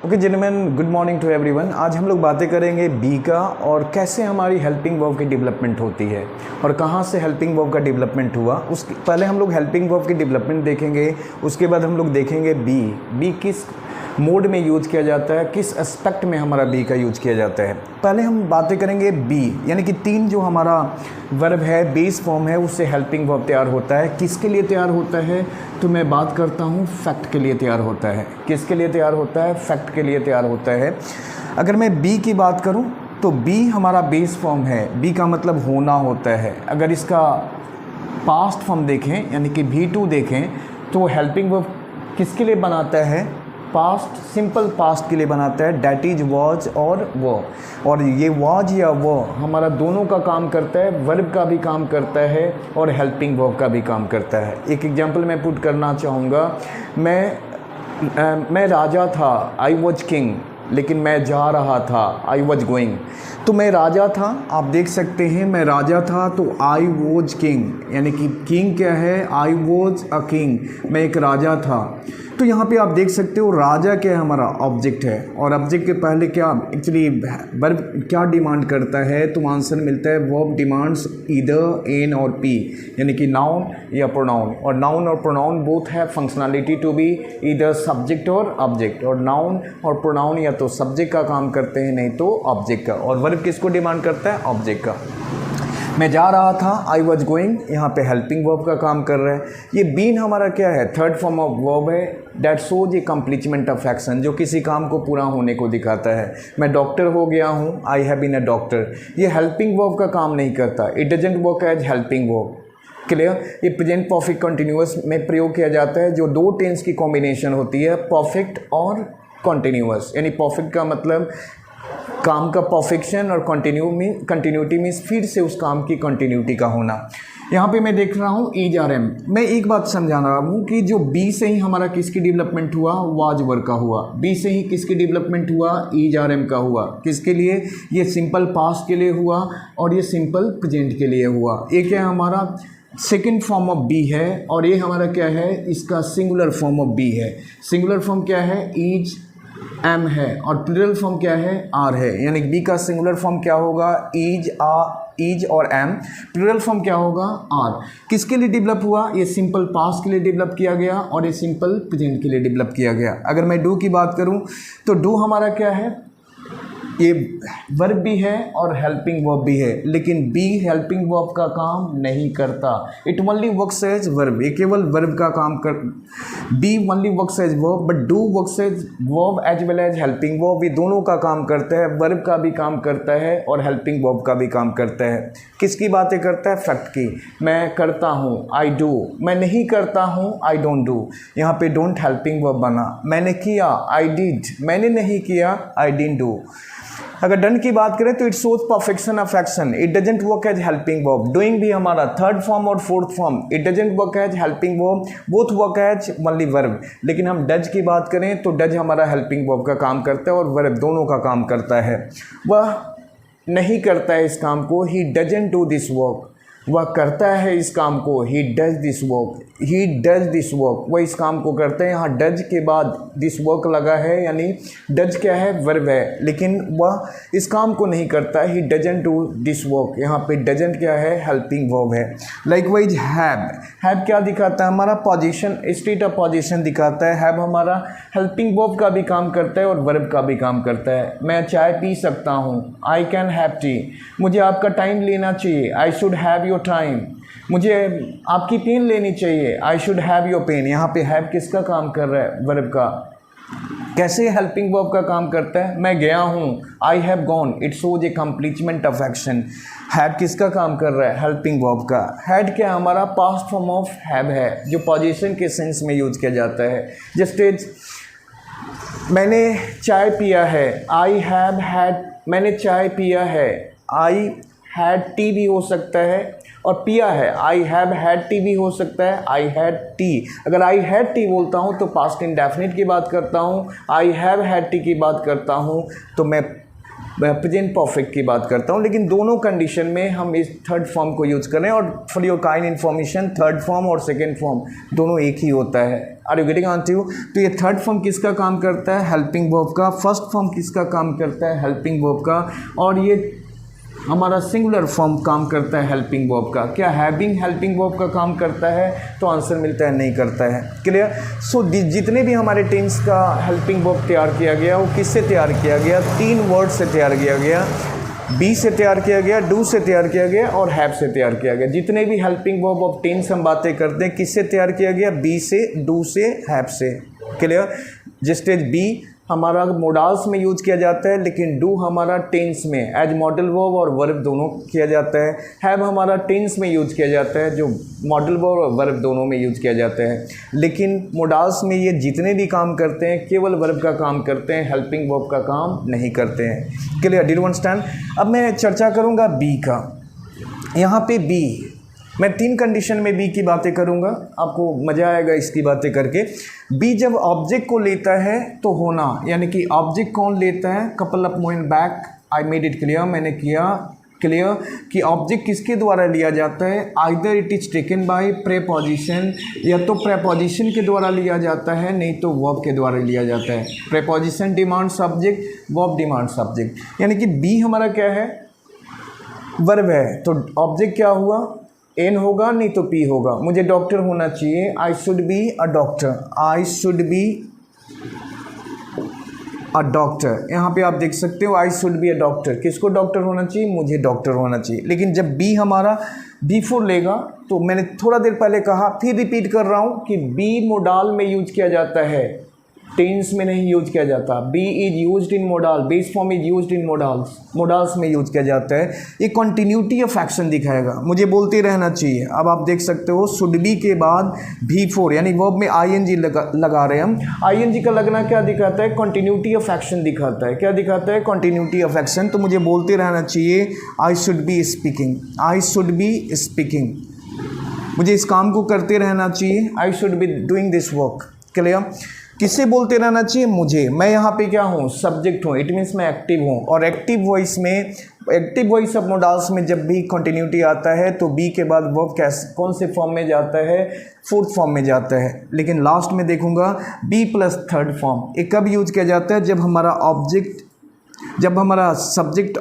Okay gentleman, good morning to everyone. आज हम लोग बातें करेंगे बी का और कैसे हमारी हेल्पिंग वर्ब की डेवलपमेंट होती है और कहाँ से हेल्पिंग वर्ब का डेवलपमेंट हुआ। उसके पहले हम लोग हेल्पिंग वर्ब की डेवलपमेंट देखेंगे, उसके बाद हम लोग देखेंगे बी किस मोड में यूज किया जाता है, किस एस्पेक्ट में हमारा बी का यूज किया जाता है। पहले हम बातें करेंगे बी, यानी कि तीन जो हमारा वर्ब है, बेस फॉर्म है, उससे हेल्पिंग वर्ब तैयार होता है। किसके लिए तैयार होता है तो मैं बात करता हूँ फैक्ट के लिए तैयार होता है। किसके लिए तैयार होता है? फैक्ट के लिए तैयार होता है। अगर मैं बी की बात करूँ तो बी हमारा बेस फॉर्म है। बी का मतलब होना होता है। अगर इसका पास्ट फॉर्म देखें यानी कि V2 देखें तो हेल्पिंग वर्ब किसके लिए बनाता है? पास्ट, सिंपल पास्ट के लिए बनाता है, डैट इज वॉज और वो। और ये वॉज या वो हमारा दोनों का काम करता है, वर्ब का भी काम करता है और हेल्पिंग वर्ब का भी काम करता है। एक एग्जांपल मैं पुट करना चाहूँगा, मैं राजा था, आई वॉज किंग, लेकिन मैं जा रहा था, आई वॉज गोइंग। तो मैं राजा था, आप देख सकते हैं मैं राजा था तो आई वॉज किंग, यानी कि किंग क्या है? आई वॉज अ किंग, मैं एक राजा था। तो यहाँ पे आप देख सकते हो राजा क्या है? हमारा ऑब्जेक्ट है। और ऑब्जेक्ट के पहले क्या एक्चुअली वर्ब क्या डिमांड करता है? तो आंसर मिलता है वर्ब डिमांड्स ईदर एन और पी, यानी कि नाउन या प्रोनाउन। और नाउन और प्रोनाउन बोथ है functionality to be either subject और ऑब्जेक्ट। और नाउन और प्रोनाउन या तो सब्जेक्ट का काम करते हैं, नहीं तो ऑब्जेक्ट का। और वर्ब किसको डिमांड करता है? ऑब्जेक्ट का। मैं जा रहा था, आई वॉज गोइंग, यहाँ पे हेल्पिंग वर्ब का काम कर रहा है। ये बीन हमारा क्या है? थर्ड फॉर्म ऑफ वर्ब है, that shows a completement of action, जो किसी काम को पूरा होने को दिखाता है। मैं डॉक्टर हो गया हूँ, I have been a doctor, ये हेल्पिंग वर्ब का काम नहीं करता। It doesn't work as helping verb. Clear? ये प्रेजेंट परफेक्ट कंटिन्यूअस में प्रयोग किया जाता है, जो दो टेंस की कॉम्बिनेशन होती है, परफेक्ट और कंटिन्यूअस। यानी परफेक्ट का मतलब काम का परफेक्शन और कंटिन्यूटी मीन्स फिर से उस काम की कंटिन्यूटी का होना। यहाँ पे मैं देख रहा हूँ ईज आर एम। मैं एक बात समझा रहा हूँ कि जो बी से ही हमारा किसकी डेवलपमेंट हुआ? वाज वर्ब का हुआ। बी से ही किसकी डेवलपमेंट हुआ? ईज आर एम का हुआ। किसके लिए? ये सिंपल पास्ट के लिए हुआ और ये सिंपल प्रेजेंट के लिए हुआ। एक है हमारा सेकेंड फॉर्म ऑफ बी है और ये हमारा क्या है? इसका सिंगुलर फॉर्म ऑफ बी है। सिंगुलर फॉर्म क्या है? ईज एम है और प्लूरल फॉर्म क्या है? आर है। यानी बी का सिंगुलर फॉर्म क्या होगा? ईज और एम। प्लूरल फॉर्म क्या होगा? आर। किसके लिए डेवलप हुआ? ये सिंपल पास्ट के लिए डेवलप किया गया और ये सिंपल प्रेजेंट के लिए डेवलप किया गया। अगर मैं डू की बात करूं तो डू हमारा क्या है? ये वर्ब भी है और हेल्पिंग वर्ब भी है, लेकिन बी हेल्पिंग वर्ब का काम नहीं करता। It only works as verb, ये केवल वर्ब का काम कर। Be only works as verb but do works as verb as well as helping verb. ये दोनों का काम करता है, वर्ब का भी काम करता है और हेल्पिंग वर्ब का भी काम करता है। किसकी बातें करता है? फैक्ट की। मैं करता हूँ, आई डू। मैं नहीं करता हूँ, आई डोंट डू। यहाँ पे डोंट हेल्पिंग वर्ब बना। मैंने किया, आई डिड। मैंने नहीं किया, आई डिडंट डू। अगर डन की बात करें तो it shows perfection of action, it doesn't work as helping verb. Doing भी हमारा थर्ड फॉर्म और fourth form, it doesn't work as helping verb, both work as only verb. लेकिन हम डज की बात करें तो डज हमारा हेल्पिंग वर्ब का काम करता है और वर्ब दोनों का काम करता है। वह नहीं करता है इस काम को, he doesn't do this work. वह करता है इस काम को, he does this work. He does this work, वह इस काम को करते हैं। यहाँ डज के बाद दिस वर्क लगा है, यानी डज क्या है? वर्ब है, लेकिन वह इस काम को नहीं करता। He doesn't do this work. यहाँ पे डजंट क्या है? हेल्पिंग वर्ब है। लाइकवाइज हैव क्या दिखाता है? हमारा पोजीशन, स्टेट ऑफ पोजीशन दिखाता है। हैव हमारा हेल्पिंग वर्ब का भी काम करता है और वर्ब का भी काम करता है। मैं चाय पी सकता हूँ, आई कैन हैव टी। मुझे आपका टाइम लेना चाहिए, I should have your time. मुझे आपकी पेन लेनी चाहिए, I should have your pen. यहाँ पे हैव किसका काम कर रहा है? वर्ब का। कैसे हेल्पिंग वर्ब का काम करता है? मैं गया हूँ, I have gone, it shows a completement of action. Have किसका काम कर रहा है? हेल्पिंग वर्ब का। हैड क्या हमारा? पास्ट फॉर्म ऑफ हैव है, जो पोजीशन के सेंस में यूज किया जाता है। जस्ट इज मैंने चाय पिया है, आई हैव हैड। मैंने चाय पिया है, आई हैड टी भी हो सकता है और पिया है, आई हैव हैड टी भी हो सकता है, आई हैड टी। अगर आई हैड टी बोलता हूँ तो पास्ट इंडेफिनिट की बात करता हूँ, आई हैव हैड टी की बात करता हूँ तो मैं मैं प्रेजेंट परफेक्ट की बात करता हूँ, लेकिन दोनों कंडीशन में हम इस थर्ड फॉर्म को यूज़ कर रहे हैं। और for your kind information, third form और सेकेंड फॉर्म दोनों एक ही होता है। Are you getting on you? तो ये थर्ड फॉर्म किसका काम करता है? हेल्पिंग वर्ब का। फर्स्ट फॉर्म किसका काम करता है? हेल्पिंग वर्ब का। और ये हमारा सिंगुलर फॉर्म काम करता है हेल्पिंग वर्ब का। क्या हैविंग हेल्पिंग वर्ब का काम करता है? तो आंसर मिलता है नहीं करता है। क्लियर? सो जितने भी हमारे टेंस का हेल्पिंग वर्ब तैयार किया गया वो किससे तैयार किया गया? 3 वर्ड से तैयार किया गया। बी से तैयार किया गया, डू से तैयार किया गया और हैव से तैयार किया गया। जितने भी हेल्पिंग वर्ब ऑफ टेंस हम बातें करते हैं किससे तैयार किया गया? बी से, डू से, हैव से। क्लियर? जिसटेज बी हमारा मोडाल्स में यूज किया जाता है, लेकिन डू हमारा टेंस में एज मॉडल वर्ब और वर्ब दोनों किया जाता है। हैव हमारा टेंस में यूज किया जाता है, जो मॉडल वर्ब और वर्ब दोनों में यूज किया जाता है। लेकिन मोडाल्स में ये जितने भी काम करते हैं केवल वर्ब का काम करते हैं, हेल्पिंग वर्ब का काम नहीं करते हैं। क्लियर? Do you understand? अब मैं चर्चा करूँगा बी का। यहाँ पे बी, मैं 3 कंडीशन में बी की बातें करूंगा, आपको मज़ा आएगा इसकी बातें करके। बी जब ऑब्जेक्ट को लेता है तो होना, यानी कि ऑब्जेक्ट कौन लेता है? Couple of moment back I made it clear, मैंने किया क्लियर कि ऑब्जेक्ट किसके द्वारा लिया जाता है? Either it is taken by preposition, या तो प्रेपोजिशन के द्वारा लिया जाता है, नहीं तो वर्ब के द्वारा लिया जाता है। Preposition demand subject, verb demand subject. यानी कि बी हमारा क्या है? वर्ब है, तो ऑब्जेक्ट क्या हुआ? एन होगा, नहीं तो पी होगा। मुझे डॉक्टर होना चाहिए, I should be a doctor, I should be a doctor. यहाँ पे आप देख सकते हो आई शुड बी अ डॉक्टर। किसको डॉक्टर होना चाहिए? मुझे डॉक्टर होना चाहिए। लेकिन जब बी हमारा बिफोर लेगा, तो मैंने थोड़ा देर पहले कहा, फिर रिपीट कर रहा हूँ कि बी मोडाल में यूज किया जाता है, टेंस में नहीं यूज किया जाता। Be is used in modal, base form is used in modals, modals में यूज किया जाता है। ये कंटिन्यूटी ऑफ एक्शन दिखाएगा, मुझे बोलते रहना चाहिए। अब आप देख सकते हो शुड बी के बाद भी4 यानी वर्ब में आईएनजी लगा रहे हैं हम। आईएनजी का लगना क्या दिखाता है? कंटिन्यूटी ऑफ एक्शन दिखाता है। क्या दिखाता है? Continuity of action. तो मुझे बोलते रहना चाहिए I should be speaking, I should be speaking. मुझे इस काम को करते रहना चाहिए, I should be doing this work. Clear? किससे बोलते रहना चाहिए? मुझे। मैं यहाँ पे क्या हूँ? सब्जेक्ट हूँ, इट मीन्स मैं एक्टिव हूँ। और एक्टिव वॉइस में, एक्टिव वॉइस ऑफ मोडाल्स में जब भी कंटिन्यूटी आता है तो बी के बाद वर्ब कौन से फॉर्म में जाता है? फोर्थ फॉर्म में जाता है। लेकिन लास्ट में देखूंगा बी प्लस थर्ड फॉर्म। ये कब यूज किया जाता है? जब हमारा ऑब्जेक्ट, जब हमारा सब्जेक्ट,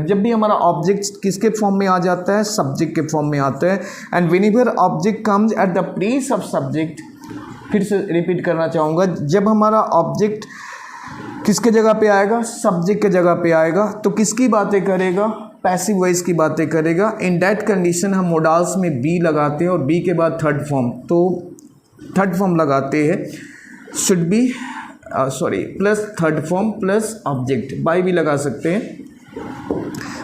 जब भी हमारा ऑब्जेक्ट किसके फॉर्म में आ जाता है? सब्जेक्ट के फॉर्म में आता है। And whenever object comes at the place of subject, फिर से रिपीट करना चाहूँगा, जब हमारा ऑब्जेक्ट किसके जगह पे आएगा? सब्जेक्ट के जगह पे आएगा, तो किसकी बातें करेगा? पैसिव वॉइस की बातें करेगा। इन दैट कंडीशन हम मोडाल्स में बी लगाते हैं और बी के बाद थर्ड फॉर्म, तो थर्ड फॉर्म लगाते हैं should be plus third form plus object, by भी लगा सकते हैं।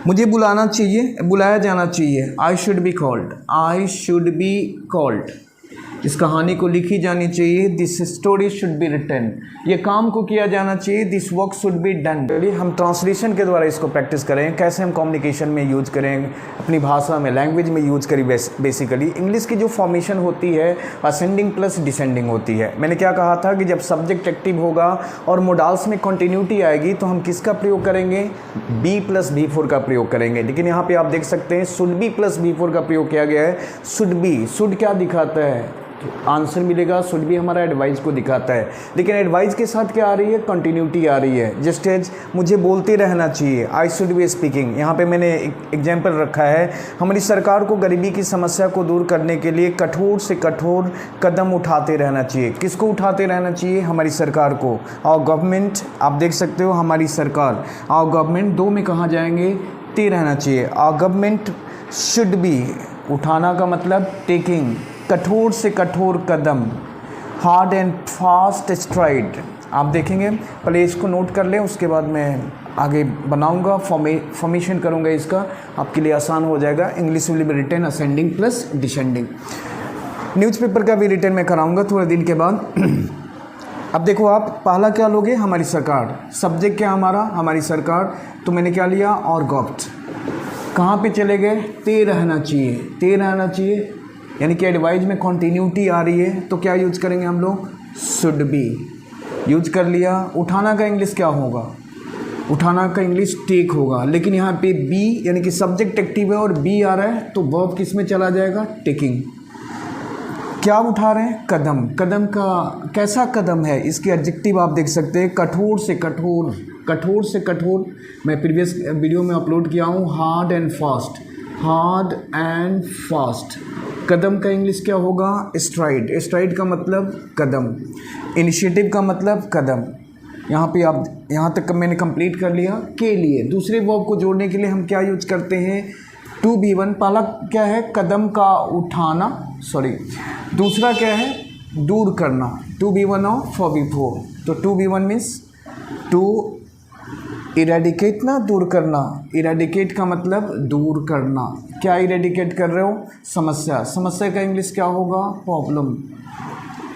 मुझे बुलाना चाहिए, बुलाया जाना चाहिए, I should be called, I should be called. इस कहानी को लिखी जानी चाहिए, this story should be written. ये काम को किया जाना चाहिए, this work should be done. हम ट्रांसलेशन के द्वारा इसको प्रैक्टिस करें, कैसे हम कम्युनिकेशन में यूज करें, अपनी भाषा में, लैंग्वेज में यूज करें। बेसिकली इंग्लिश की जो फॉर्मेशन होती है असेंडिंग प्लस डिसेंडिंग होती है। मैंने क्या कहा था कि जब सब्जेक्ट एक्टिव होगा और मोडाल्स में कंटिन्यूटी आएगी तो हम किसका प्रयोग करेंगे? बी प्लस बी4 का प्रयोग करेंगे। लेकिन यहाँ पे आप देख सकते हैं शुड बी प्लस बी4 का प्रयोग किया गया है। शुड बी, शुड क्या दिखाता है? आंसर मिलेगा शुड भी हमारा एडवाइस को दिखाता है, लेकिन एडवाइस के साथ क्या आ रही है? कंटिन्यूटी आ रही है। जस्ट एज मुझे बोलते रहना चाहिए, आई शुड बी स्पीकिंग। यहाँ पे मैंने एक एग्जाम्पल रखा है, हमारी सरकार को गरीबी की समस्या को दूर करने के लिए कठोर से कठोर कदम उठाते रहना चाहिए। किसको उठाते रहना चाहिए? हमारी सरकार को। और गवर्नमेंट, आप देख सकते हो हमारी सरकार, और गवर्नमेंट दो में कहाँ जाएंगे? ते रहना चाहिए। और गवर्नमेंट शुड बी, उठाना का मतलब टेकिंग, कठोर से कठोर कदम, हार्ड एंड फास्ट स्ट्राइड। आप देखेंगे, पहले इसको नोट कर लें, उसके बाद मैं आगे बनाऊंगा, फॉर्मेशन करूंगा इसका, आपके लिए आसान हो जाएगा। English will be written ascending plus descending. Newspaper का भी रिटन मैं कराऊंगा थोड़े दिन के बाद। अब देखो, आप पहला क्या लोगे? हमारी सरकार। सब्जेक्ट क्या हमारा? हमारी सरकार। तो मैंने क्या लिया? और गॉप्ट। कहाँ पे चले गए? ते रहना चाहिए, ते रहना चाहिए, यानी कि एडवाइज में कंटिन्यूटी आ रही है तो क्या यूज करेंगे हम लोग? शुड बी यूज कर लिया। उठाना का इंग्लिश क्या होगा? उठाना का इंग्लिश टेक होगा, लेकिन यहाँ पे बी यानी कि सब्जेक्ट एक्टिव है और बी आ रहा है तो वर्ब किस में चला जाएगा, टेकिंग। क्या उठा रहे हैं, कदम। कदम का कैसा कदम है, इसके एडजेक्टिव आप देख सकते हैं, कठोर से कठोर, कठोर से कठोर। मैं प्रीवियस वीडियो में अपलोड किया हूँ, hard and fast, hard and fast. कदम का इंग्लिश क्या होगा, स्ट्राइड। स्ट्राइड का मतलब कदम, इनिशिएटिव का मतलब कदम। यहाँ पे आप यहाँ तक मैंने कंप्लीट कर लिया। के लिए दूसरे वर्ब को जोड़ने के लिए हम क्या यूज करते हैं, टू बी वन। पहला क्या है, कदम का उठाना, सॉरी। दूसरा क्या है, दूर करना, to be one of for before. तो to be one means to eradicate ना, दूर करना। इरेडिकेट का मतलब दूर करना। क्या इरेडिकेट कर रहे हो, समस्या। समस्या का इंग्लिश क्या होगा, प्रॉब्लम।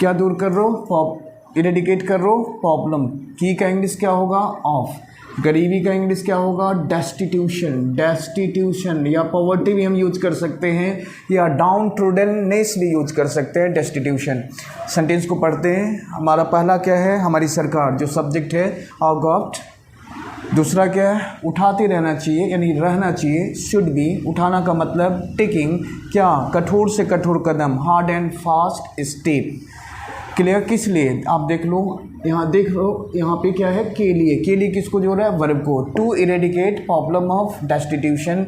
क्या दूर कर रहे हो, इरेडिकेट कर रहे हो, प्रॉब्लम। की का इंग्लिश क्या होगा, ऑफ। गरीबी का इंग्लिश क्या होगा, डेस्टिट्यूशन। डेस्टिट्यूशन या पॉवर्टी भी हम यूज कर सकते हैं, या डाउन ट्रूडननेस भी यूज कर सकते हैं, डेस्टिट्यूशन। सेंटेंस को पढ़ते हैं। हमारा पहला क्या है, हमारी सरकार, जो सब्जेक्ट है आवर गवर्नमेंट। दूसरा क्या है, उठाते रहना चाहिए यानी रहना चाहिए, शुड बी। उठाना का मतलब टेकिंग, क्या, कठोर से कठोर कदम, hard and fast step. Clear, किस लिए, आप देख लो, यहाँ देख लो, यहाँ पे क्या है, के लिए। के लिए किसको जोड़ रहा है, वर्ब को। To eradicate problem of destitution,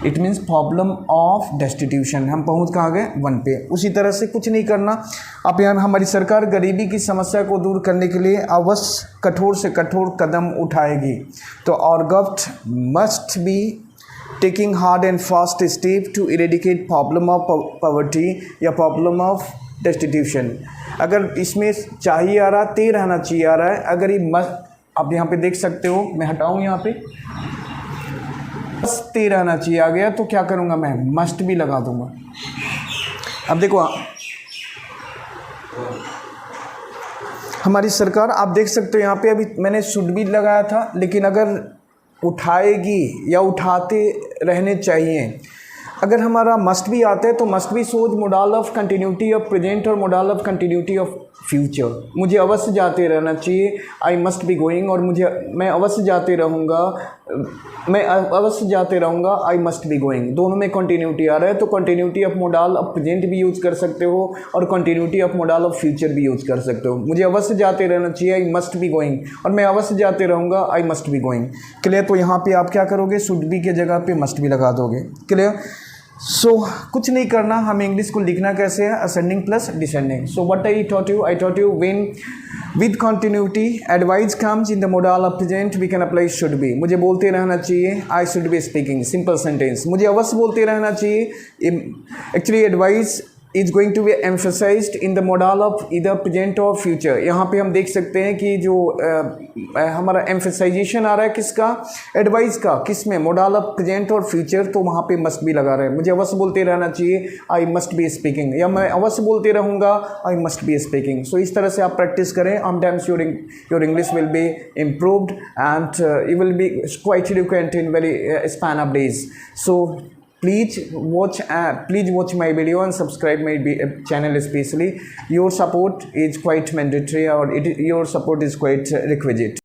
it means problem of destitution. हम पहुँच कहाँ गए, वन पे। उसी तरह से कुछ नहीं करना। अब यहाँ हमारी सरकार गरीबी की समस्या को दूर करने के लिए अवश्य कठोर से कठोर कदम उठाएगी। तो और government must be taking hard and fast step to eradicate problem of poverty या प्रॉब्लम ऑफ डेस्टिट्यूशन। अगर इसमें चाहिए आ रहा, ते रहना चाहिए आ रहा है। अगर ये मस्ट, आप यहाँ पे देख सकते हो, मैं हटाऊँ यहाँ पे, बस ते रहना चाहिए आ गया, तो क्या करूँगा मैं, मस्ट भी लगा दूँगा। अब देखो हमारी सरकार, आप देख सकते हो यहाँ पे, अभी मैंने शुड भी लगाया था, लेकिन अगर उठाएगी या उठाते रहने चाहिए, अगर हमारा मस्ट भी आता है तो मस्ट भी shows modal of continuity of present और modal of continuity of future. मुझे अवश्य जाते रहना चाहिए, आई मस्ट बी गोइंग, और मैं अवश्य जाते रहूँगा, मैं अवश्य जाते रहूँगा, आई मस्ट बी गोइंग। दोनों में कंटिन्यूटी आ रहा है, तो continuity of modal of present भी यूज़ कर सकते हो और continuity of modal of future भी यूज़ कर सकते हो। मुझे अवश्य जाते रहना चाहिए, आई मस्ट बी गोइंग, और मैं अवश्य जाते रहूँगा, I must be going. Clear, तो यहाँ पे आप क्या करोगे, शुड बी के जगह पे मस्ट भी लगा दोगे। क्लियर, सो कुछ नहीं करना, हमें इंग्लिश को लिखना कैसे है, ascending plus descending. So what I taught you when with continuity advice comes in the modal of present we can apply should be. मुझे बोलते रहना चाहिए, I should be speaking, simple sentence. मुझे अवश्य बोलते रहना चाहिए, actually advice is going to be emphasized in the modal of either present और फ्यूचर। यहाँ पे हम देख सकते हैं कि जो हमारा एम्फेसाइजेशन आ रहा है किसका, एडवाइस का, किस में, मोडाल ऑफ प्रेजेंट और फ्यूचर, तो वहाँ पे मस्ट भी लगा रहे हैं। मुझे अवश्य बोलते रहना चाहिए, आई मस्ट बी स्पीकिंग, या मैं अवश्य बोलते रहूँगा, आई मस्ट बी स्पीकिंग। सो इस तरह से आप प्रैक्टिस करें, times your English will be improved and you will be quite eloquent in very span of days. So please watch my video and subscribe my channel especially. Your support is quite mandatory, or your support is quite requisite.